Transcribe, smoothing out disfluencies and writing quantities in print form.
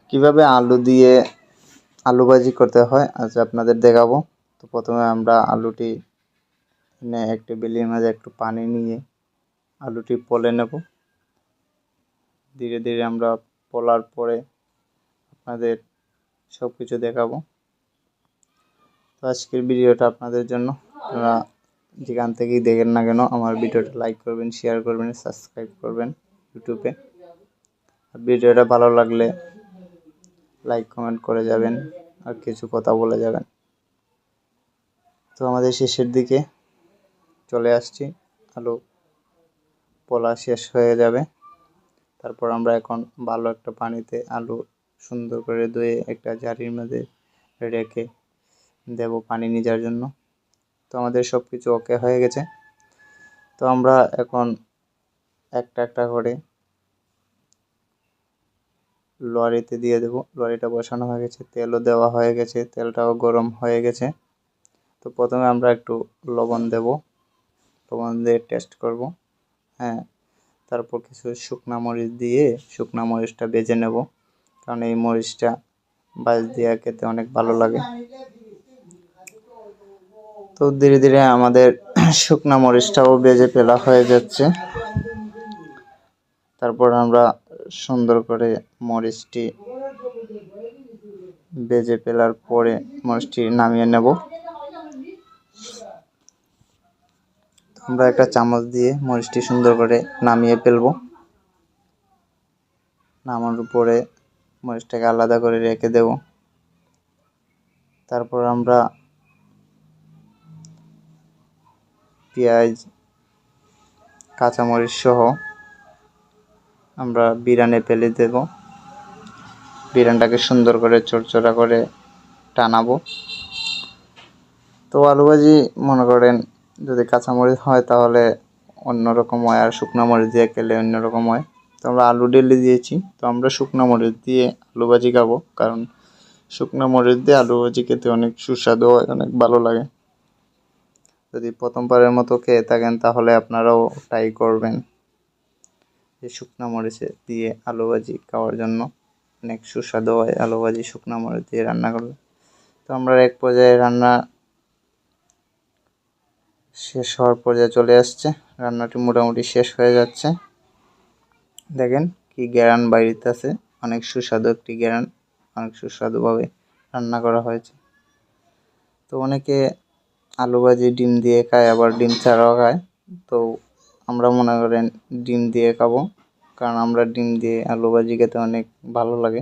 কিভাবে আলু দিয়ে আলু ভাজি করতে হয় আজ আপনাদের দেখাবো। তো প্রথমে আমরা আলুটি এক টেবিলের মাঝে একটু পানি নিয়ে আলুটি পলে নেব। ধীরে ধীরে আমরা পলার পরে আপনাদের সব কিছু দেখাবো। তো আজকের ভিডিওটা আপনাদের জন্য, আপনারা যেখান থেকেই দেখেন না কেন আমার ভিডিওটা লাইক করবেন, শেয়ার করবেন, সাবস্ক্রাইব করবেন ইউটিউবে। আর ভিডিওটা ভালো লাগলে লাইক কমেন্ট করে যাবেন আর কিছু কথা বলে যাবেন। তো আমাদের শেষের দিকে চলে আসছি, আলু পোলা শেষ হয়ে যাবে। তারপর আমরা এখন ভালো একটা পানিতে আলু সুন্দর করে ধুয়ে একটা ঝাড়ির মধ্যে রেখে দেব পানি নিজার জন্য। তো আমাদের সব কিছু ওকে হয়ে গেছে। তো আমরা এখন একটা একটা করে লরিতে দিয়ে দেব। লরিটা বসানো হয়ে গেছে, তেলও দেওয়া হয়ে গেছে, তেলটাও গরম হয়ে গেছে। তো প্রথমে আমরা একটু লবণ দেব, লবণ দিয়ে টেস্ট করব। তারপর কিছু শুকনা মরিচ দিয়ে শুকনা মরিচটা ভেজে নেব, কারণ এই মরিচটা ভাজ দিয়ে খেতে অনেক ভালো লাগে। তো ধীরে ধীরে আমাদের শুকনা মরিচটাও ভেজে ফেলা হয়ে যাচ্ছে। তারপর আমরা সুন্দর করে মরিচটি ভেজে ফেলার পরে মরিচটি নামিয়ে নেব। আমরা একটা চামচ দিয়ে মরিচটি সুন্দর করে নামিয়ে ফেলব। নামানোর পরে মরিচটাকে আলাদা করে রেখে দেব। তারপর আমরা পেঁয়াজ কাঁচামরিচ সহ আমরা বিরানে ফেলে দেব। বিরানটাকে সুন্দর করে চড়চড়া করে টানাবো। তো আলু ভাজি মনে করেন যদি কাঁচামরিচ হয় তাহলে অন্যরকম হয়, আর শুকনো মরিচ দিয়ে খেলে অন্যরকম হয়। তো আমরা আলু ঢেলে দিয়েছি, তো আমরা শুকনো মরিচ দিয়ে আলু ভাজি খাবো, কারণ শুকনো মরিচ দিয়ে আলু ভাজি খেতে অনেক সুস্বাদু হয়, অনেক ভালো লাগে। যদি প্রথমবারের মতো খেয়ে থাকেন তাহলে আপনারাও ট্রাই করবেন এই শুকনো মরিচ দিয়ে আলু ভাজি খাওয়ার জন্য। অনেক সুস্বাদু হয় আলু ভাজি শুকনো মরিচ দিয়ে রান্না করলে। তো আমরা এক পর্যায়ে রান্না শেষ হওয়ার পর্যায়ে চলে আসছে, রান্নাটি মোটামুটি শেষ হয়ে যাচ্ছে। দেখেন কি ঘ্রাণ বাইরিতেছে, অনেক সুস্বাদু একটি ঘ্রাণ, অনেক সুস্বাদুভাবে রান্না করা হয়েছে। তো অনেকে আলু ভাজি ডিম দিয়ে খায়, আবার ডিম ছাড়াও খায়। তো আমরা মনে করেন ডিম দিয়ে খাবো, কারণ আমরা ডিম দিয়ে আলু ভাজি খেতে অনেক ভালো লাগে।